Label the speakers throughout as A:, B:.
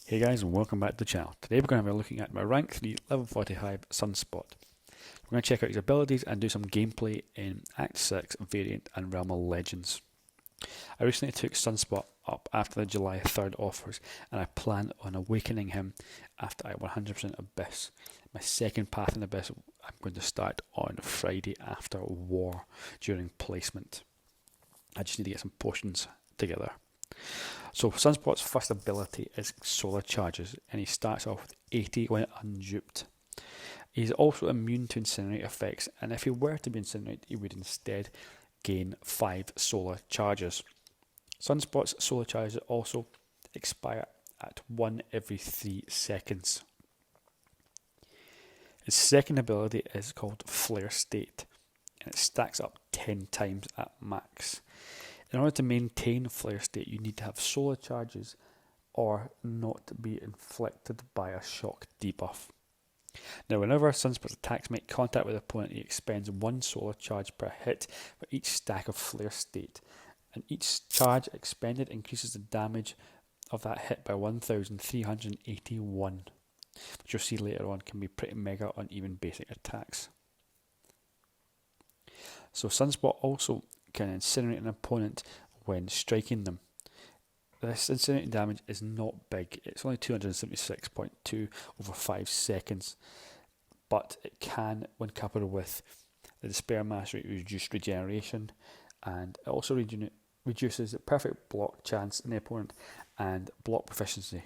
A: Hey guys, and welcome back to the channel. Today we're going to be looking at my rank 3 level 45 Sunspot. We're going to check out his abilities and do some gameplay in Act 6 Variant and Realm of Legends. I recently took Sunspot up after the July 3rd offers, and I plan on awakening him after I 100% Abyss. My second path in Abyss I'm going to start on Friday after War during placement. I just need to get some potions together. So Sunspot's first ability is Solar Charges, and he starts off with 80 when unduped. He's also immune to Incinerate effects, and if he were to be incinerated, he would instead gain 5 Solar Charges. Sunspot's Solar Charges also expire at 1 every 3 seconds. His second ability is called Flare State, and it stacks up 10 times at max. In order to maintain Flare State, you need to have Solar Charges or not be inflicted by a shock debuff. Now, whenever Sunspot's attacks make contact with the opponent, he expends 1 Solar Charge per hit for each stack of Flare State, and each charge expended increases the damage of that hit by 1,381, which you'll see later on can be pretty mega on even basic attacks. So Sunspot also can incinerate an opponent when striking them. This incinerating damage is not big, it's only 276.2 over 5 seconds, but it can, when coupled with the Despair Mastery, reduce regeneration, and it also reduces the perfect block chance in the opponent and block proficiency.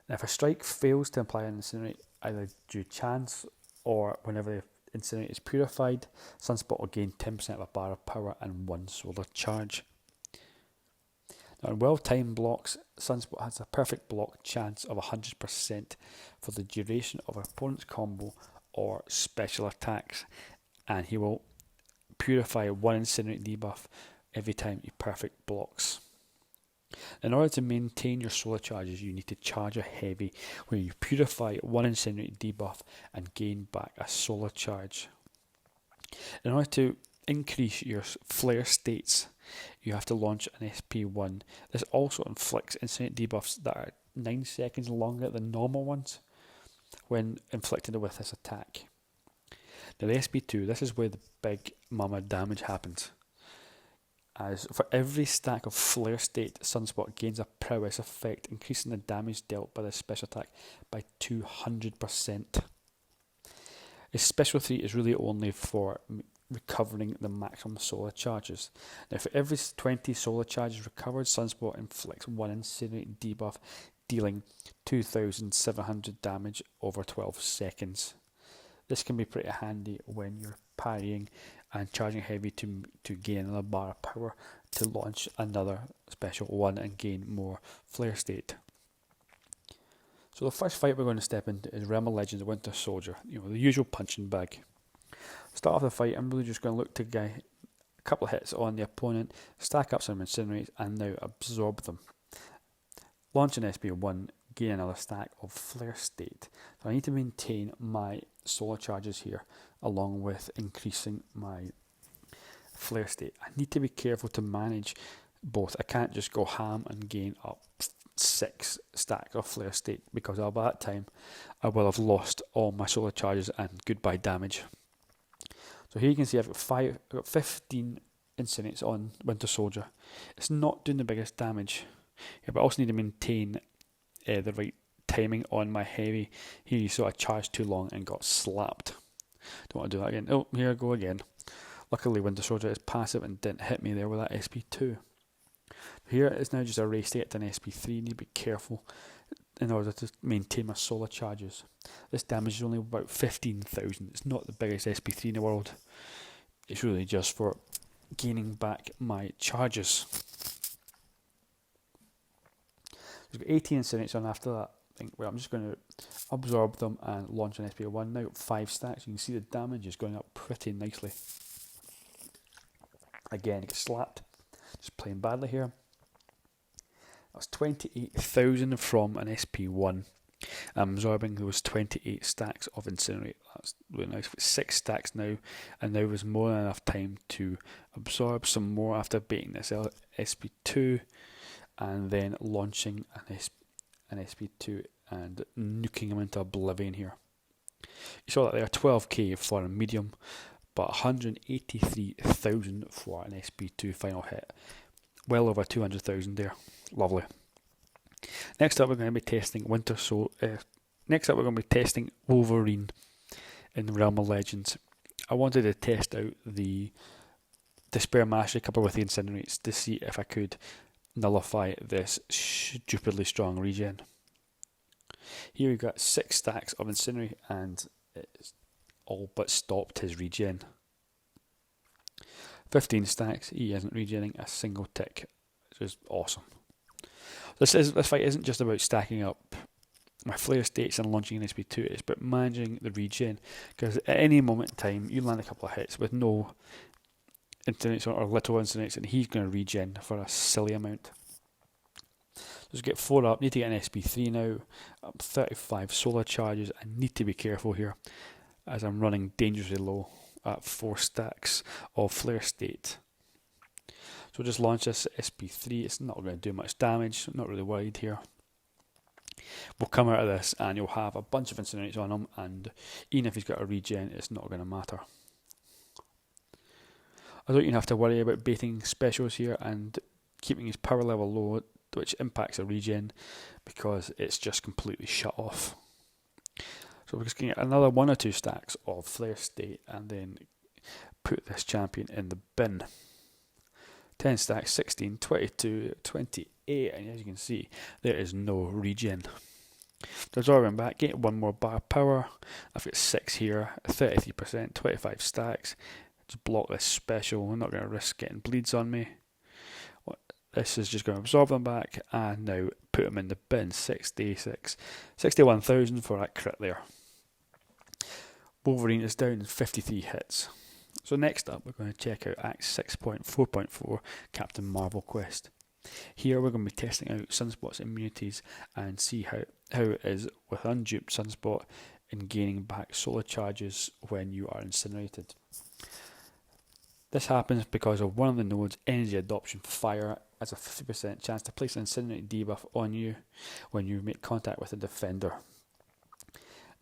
A: Now, if a strike fails to apply an incinerate, either due chance or whenever the Incinerate is purified, Sunspot will gain 10% of a bar of power and 1 Solar Charge. Now, in well-timed blocks, Sunspot has a perfect block chance of 100% for the duration of an opponent's combo or special attacks, and he will purify 1 Incinerate debuff every time he perfect blocks. In order to maintain your Solar Charges, you need to charge a heavy where you purify 1 Incinerate debuff and gain back a Solar Charge. In order to increase your Flare States, you have to launch an SP1. This also inflicts Incinerate debuffs that are 9 seconds longer than normal ones when inflicted with this attack. Now, the SP2, this is where the big mama damage happens. As for every stack of Flare State, Sunspot gains a prowess effect, increasing the damage dealt by this special attack by 200%. His special 3 is really only for recovering the maximum Solar Charges. Now, for every 20 Solar Charges recovered, Sunspot inflicts 1 Incinerate debuff, dealing 2,700 damage over 12 seconds. This can be pretty handy when you're parrying and charging heavy to gain another bar of power to launch another special 1 and gain more Flare State. So the first fight we're going to step into is Realm of Legends Winter Soldier, the usual punching bag. Start off the fight, I'm really just going to look to get a couple of hits on the opponent, stack up some Incinerates and now absorb them. Launch an SP1, gain another stack of Flare State. So I need to maintain my Solar Charges here along with increasing my Flare State. I need to be careful to manage both. I can't just go ham and gain up 6 stacks of Flare State, because by that time I will have lost all my Solar Charges and goodbye damage. So here you can see I've got 15 Incinerates on Winter Soldier. It's not doing the biggest damage, but I also need to maintain the right timing on my heavy. Here you saw I charged too long and got slapped. Don't want to do that again. Oh, here I go again. Luckily Winter Soldier is passive and didn't hit me there with that SP2. Here it's now just a race to get to an SP3. You need to be careful in order to maintain my Solar Charges. This damage is only about 15,000. It's not the biggest SP3 in the world. It's really just for gaining back my charges. There's got 18 Incinerates on after that. Well, I'm just going to absorb them and launch an SP1. Now 5 stacks. You can see the damage is going up pretty nicely. Again, it gets slapped. Just playing badly here. That's 28,000 from an SP1. I'm absorbing those 28 stacks of Incinerate. That's really nice. 6 stacks now, and now there's more than enough time to absorb some more after baiting this SP2 and then launching an an SP2 and nuking him into oblivion here. You saw that there, 12k for a medium, but 183,000 for an SP2 final hit. Well over 200,000 there. Lovely. Next up, we're going to be testing Wolverine in the Realm of Legends. I wanted to test out the Despair Mastery coupled with the Incinerates to see if I could nullify this stupidly strong regen. Here we've got 6 stacks of Incinerate and it's all but stopped his regen. 15 stacks, he isn't regenning a single tick, which is awesome. This fight isn't just about stacking up my flare states and launching an SP2, it's about managing the regen, because at any moment in time you land a couple of hits with no incinerates or little incinerates and he's going to regen for a silly amount. Let's get 4 up, need to get an SP3 now, up 35 solar charges. I need to be careful here as I'm running dangerously low at 4 stacks of flare state. So just launch this SP3, it's not going to do much damage, I'm not really worried here. We'll come out of this and you'll have a bunch of incinerates on him, and even if he's got a regen, it's not going to matter. I don't even have to worry about baiting specials here and keeping his power level low, which impacts a regen, because it's just completely shut off. So we're just going to get another 1 or 2 stacks of flare state and then put this champion in the bin. 10 stacks, 16, 22, 28, and as you can see, there is no regen. Absorbing back, get 1 more bar of power. I've got 6 here, 33%, 25 stacks. Just block this special, I'm not going to risk getting bleeds on me. This is just going to absorb them back and now put them in the bin. 61,000 for that crit there. Wolverine is down in 53 hits. So next up, we're going to check out Act 6.4.4 Captain Marvel Quest. Here we're going to be testing out Sunspot's immunities and see how it is with unduped Sunspot in gaining back solar charges when you are incinerated. This happens because of one of the nodes, Energy Adoption Fire, has a 50% chance to place an Incinerate debuff on you when you make contact with a defender.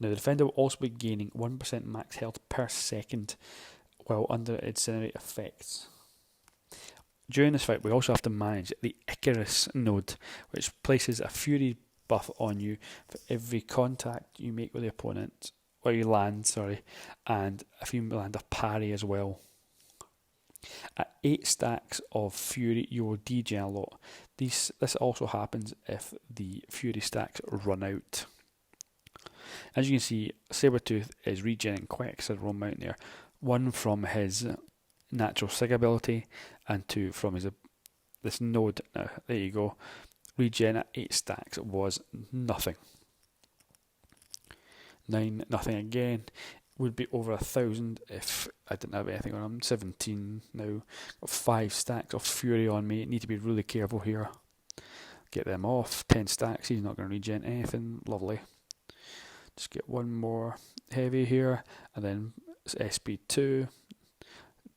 A: Now the defender will also be gaining 1% max health per second while under Incinerate effects. During this fight we also have to manage the Icarus node, which places a Fury buff on you for every contact you make with the opponent, or you land, and if you land a parry as well. At 8 stacks of Fury, you will degen a lot. This also happens if the Fury stacks run out. As you can see, Sabretooth is regenerating quite a considerable amount there. 1 from his natural Sig ability, and 2 from this node. Now, there you go. Regen at 8 stacks was nothing. 9, nothing again. Would be over 1,000 if I didn't have anything on him. 17 now. Got 5 stacks of Fury on me. Need to be really careful here. Get them off. 10 stacks. He's not going to regen anything. Lovely. Just get 1 more heavy here, and then SP2.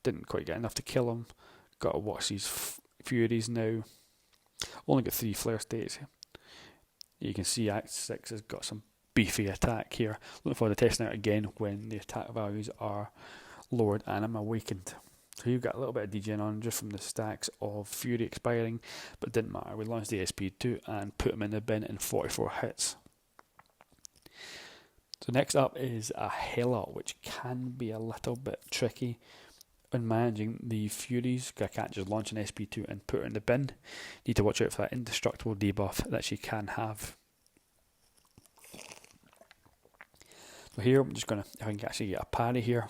A: Didn't quite get enough to kill him. Got to watch these Furies now. Only got 3 flare states. You can see Act 6 has got some beefy attack here. Looking forward to testing out again when the attack values are lowered and I'm awakened. So you've got a little bit of degen on just from the stacks of Fury expiring, but it didn't matter. We launched the SP2 and put him in the bin in 44 hits. So next up is a Hela, which can be a little bit tricky when managing the Furies. I can't just launch an SP2 and put her in the bin. Need to watch out for that indestructible debuff that she can have. So here I'm just going to, if I can actually get a parry here,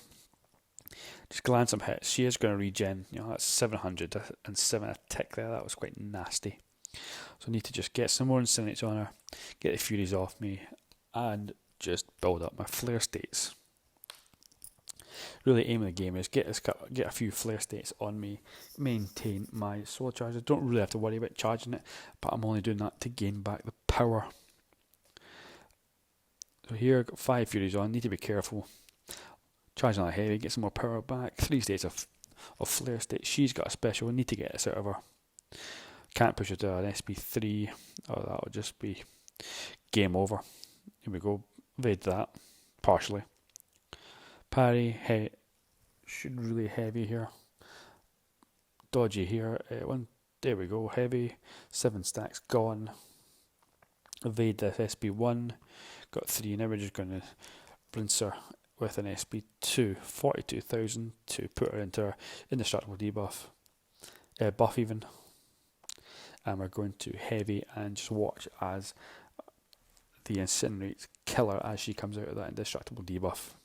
A: just glance some hits. She is going to regen, that's 707 a tick there, that was quite nasty. So I need to just get some more incinerates on her, get the Furies off me, and just build up my flare states. Really aim of the game is get a few flare states on me, maintain my solar charges. Don't really have to worry about charging it, but I'm only doing that to gain back the power. So here I've got 5 Furies on, need to be careful. Charging that heavy, get some more power back. 3 states of flare state. She's got a special, need to get this out of her. Can't push her to an SP3, or that'll just be Game over. Here we go. Evade that. Partially. Parry. Should really heavy here. Dodgy here. There we go. Heavy. 7 stacks gone. Evade this SB1. Got 3. Now we're just going to rinse her with an SB2. 42,000 to put her into her indestructible debuff. Buff even. And we're going to heavy and just watch as the Incinerates kill her as she comes out of that indestructible debuff.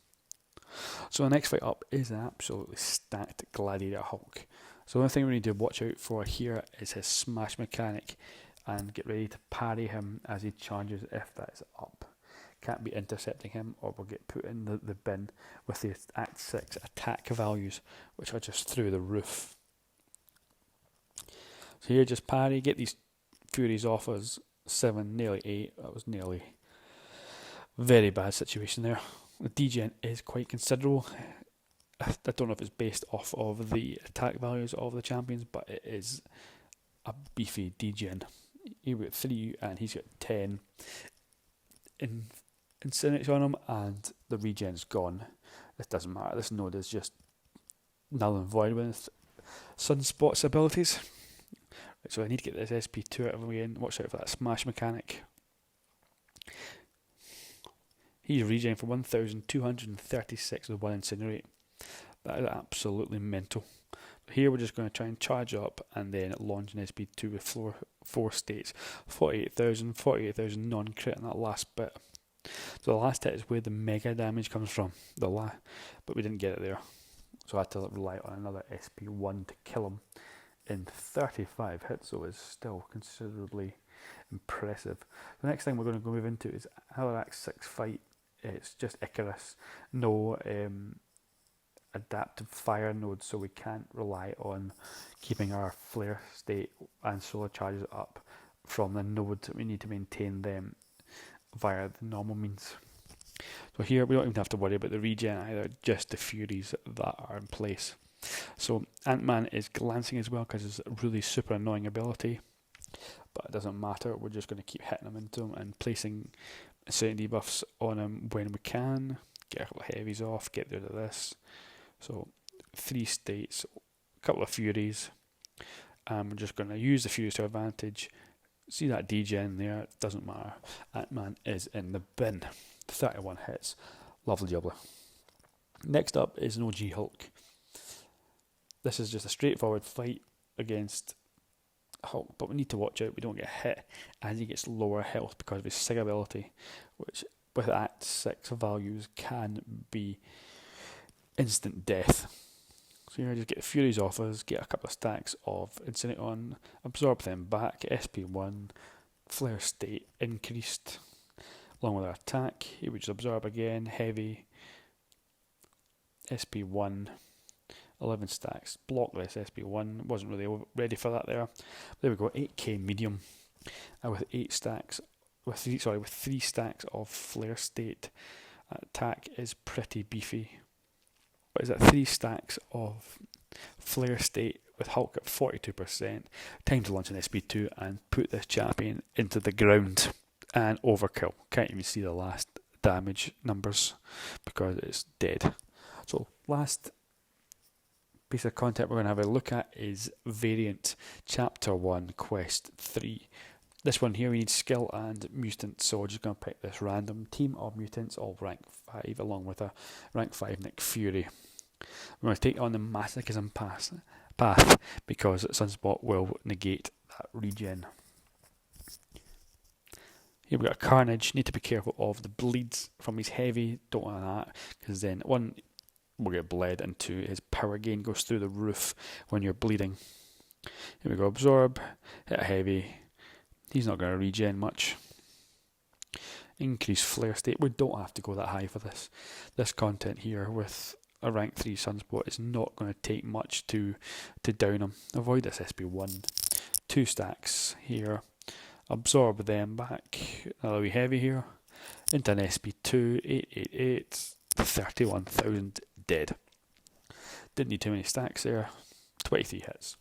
A: So the next fight up is an absolutely stacked Gladiator Hulk. So the only thing we need to watch out for here is his smash mechanic and get ready to parry him as he charges if that is up. Can't be intercepting him or we'll get put in the bin with the Act 6 attack values, which are just through the roof. So here just parry, get these Furies off us. 7, nearly 8. That was nearly very bad situation there. The degen is quite considerable. I don't know if it's based off of the attack values of the champions, but it is a beefy degen. He got 3 and he's got 10 incinerates on him, and the regen's gone. It doesn't matter. This node is just null and void with Sunspot's abilities. So I need to get this SP2 out of the way and watch out for that smash mechanic. He's regen for 1,236 with 1 incinerate. That is absolutely mental. Here we're just going to try and charge up and then launch an SP2 with 4 states. 48,000 non-crit in that last bit. So the last hit is where the mega damage comes from. But we didn't get it there. So I had to rely on another SP1 to kill him in 35 hits, so it's still considerably impressive. The next thing we're going to move into is another Act 6 fight. It's just Icarus. No adaptive fire node, so we can't rely on keeping our flare state and solar charges up from the node. We need to maintain them via the normal means. So here we don't even have to worry about the regen either, just the Furies that are in place. So Ant-Man is glancing as well because it's a really super annoying ability, but it doesn't matter. We're just going to keep hitting him into him and placing certain debuffs on him when we can. Get a couple of heavies off, get rid of this. So 3 states, a couple of Furies. We're just going to use the Furies to our advantage. See that degen there? It doesn't matter. Ant-Man is in the bin. 31 hits. Lovely jubbly. Next up is an OG Hulk. This is just a straightforward fight against Hulk, but we need to watch out we don't get hit as he gets lower health because of his SIG ability, which with Act 6 values can be instant death. So here, just get the Furies off us, get a couple of stacks of Incinerate on, absorb them back, SP1, flare state increased, along with our attack. Here we just absorb again, heavy, SP1, 11 stacks, block this SP1, wasn't really ready for that there. There we go, 8k medium, with 3 stacks of flare state. Attack is pretty beefy. What is that? 3 stacks of flare state with Hulk at 42%. Time to launch an SP2 and put this champion into the ground and overkill. Can't even see the last damage numbers because it's dead. So last piece of content we're going to have a look at is Variant Chapter 1 Quest 3. This one here we need skill and mutant, so we're just going to pick this random team of mutants, all rank 5, along with a rank 5 Nick Fury. We're going to take on the masochism path because Sunspot will negate that regen. Here we got a Carnage. Need to be careful of the bleeds from his heavy. Don't want that because then 1 will get bled and 2 his power gain goes through the roof when you're bleeding. Here we go, absorb, hit a heavy. He's not going to regen much. Increase flare state. We don't have to go that high for this. This content here with a rank 3 Sunspot is not going to take much to down him. Avoid this SP1. 2 stacks here. Absorb them back. Another wee heavy here. Into an SP2. 888. 31,000 dead. Didn't need too many stacks there. 23 hits.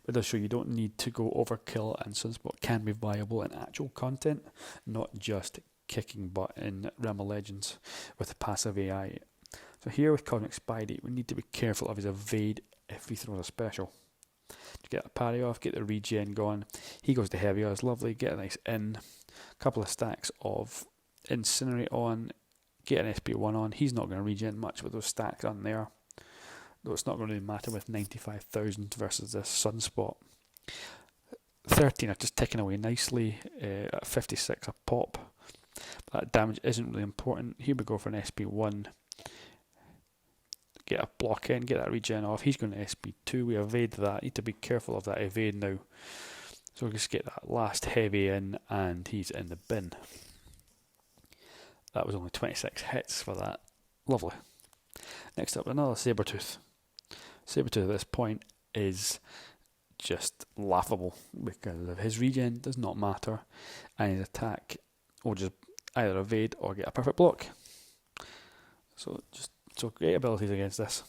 A: But it does show you don't need to go overkill, and Sunspot can be viable in actual content, not just kicking butt in Realm of Legends with the passive AI. So here with Cosmic Spidey, we need to be careful of his evade if he throws a special. To get the parry off, get the regen going. He goes to heavy, that's lovely, get a nice in. Couple of stacks of Incinerate on, get an SP1 on. He's not going to regen much with those stacks on there, though it's not going to really matter with 95,000 versus this Sunspot. 13 are just ticking away nicely at 56 a pop. That damage isn't really important. Here we go for an SP1. Get a block in, get that regen off. He's going to SP2. We evade that. Need to be careful of that evade now. So we'll just get that last heavy in, and he's in the bin. That was only 26 hits for that. Lovely. Next up, another Sabretooth. Sabretooth at this point is just laughable because his regen does not matter, and his attack will just either evade or get a perfect block. So great abilities against this.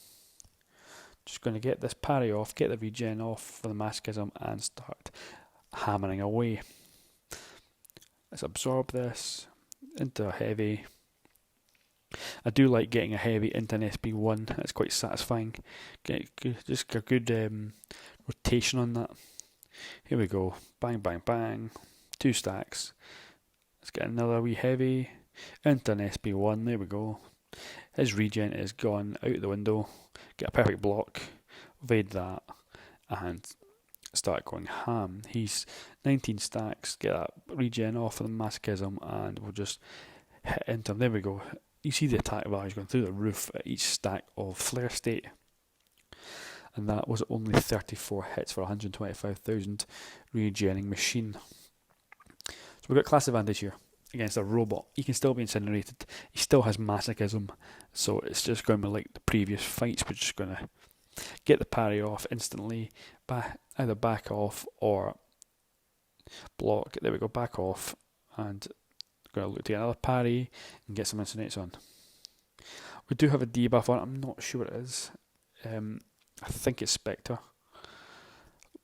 A: Just going to get this parry off, get the regen off for the masochism, and start hammering away. Let's absorb this into a heavy. I do like getting a heavy into an SP1. That's quite satisfying. Just a good rotation on that. Here we go. Bang, bang, bang. 2 stacks. Let's get another wee heavy into an SP1. There we go. His regen is gone out the window. Get a perfect block. Evade that. And start going ham. He's 19 stacks. Get that regen off of the masochism, and we'll just hit into him. There we go. You see the attack values going through the roof at each stack of Flare State. And that was only 34 hits for 125,000 regening machine. So we've got class advantage here against a robot. He can still be incinerated. He still has masochism. So it's just going to be like the previous fights. We're just going to get the parry off instantly. Either back off or block. There we go, back off. And going to look to get another parry and get some incinerates on. We do have a debuff on it. I'm not sure what it is. I think it's Spectre,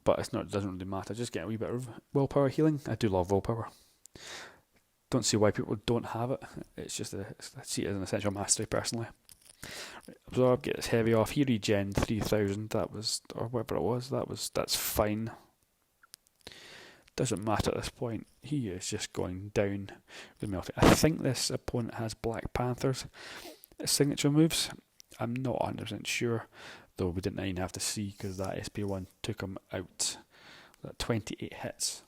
A: but it's not. It doesn't really matter. Just get a wee bit of willpower healing. I do love willpower. Don't see why people don't have it. It's just I see it as an essential mastery personally. Absorb, get this heavy off. He regen 3,000. That was, or whatever it was. That's fine. Doesn't matter at this point. He is just going down with melting. I think this opponent has Black Panther's signature moves. I'm not 100% sure, though we didn't even have to see because that SP1 took him out. That 28 hits.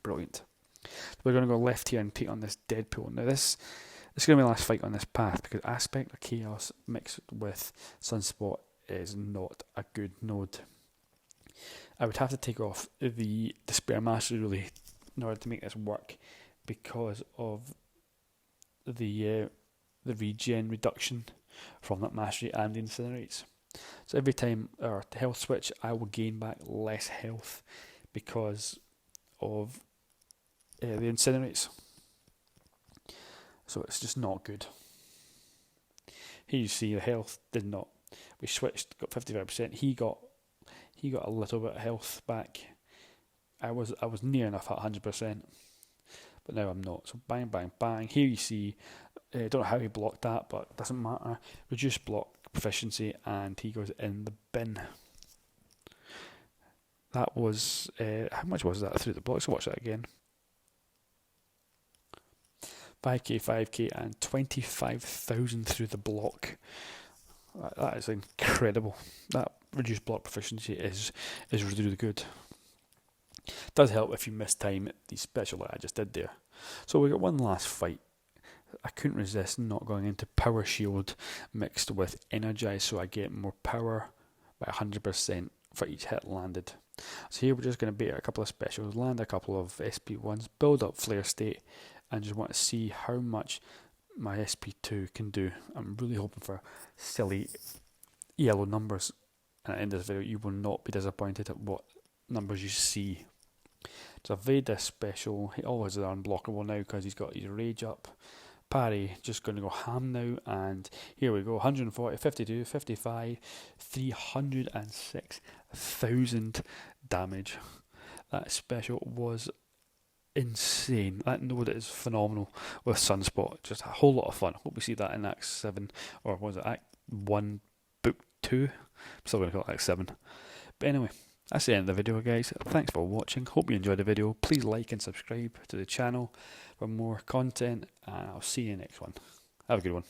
A: Brilliant. We're going to go left here and take on this Deadpool. Now this is going to be the last fight on this path because Aspect of Chaos mixed with Sunspot is not a good node. I would have to take off the Despair Mastery really in order to make this work because of the regen reduction from that mastery and the incinerates. So every time our health switch, I will gain back less health because of the incinerates. So it's just not good. Here you see the health did not. We switched, got 55%. He got a little bit of health back. I was near enough at 100%, but now I'm not. So bang, bang, bang. Here you see. I don't know how he blocked that, but it doesn't matter. Reduce block proficiency, and he goes in the bin. That was how much was that through the block? Let's watch that again. 5k, 5k, and 25,000 through the block. That is incredible. That reduced block proficiency is really good. It does help if you miss time the special like I just did there. So we got one last fight. I couldn't resist not going into Power Shield mixed with Energize, so I get more power by 100% for each hit landed. So here we're just going to bait a couple of specials, land a couple of SP1s, build up Flare State, and just want to see how much my SP2 can do. I'm really hoping for silly yellow numbers, and at the end of this video you will not be disappointed at what numbers you see. So evade this special. He always is unblockable now because he's got his rage up. Parry, just going to go ham now, and here we go. 140, 52, 55, 306,000 damage. That special was insane. That node is phenomenal with Sunspot. Just a whole lot of fun. Hope we see that in Act 7, or was it Act 1, Book 2? I'm still going to call it Act 7. But anyway, that's the end of the video, guys. Thanks for watching. Hope you enjoyed the video. Please like and subscribe to the channel for more content, and I'll see you next one. Have a good one.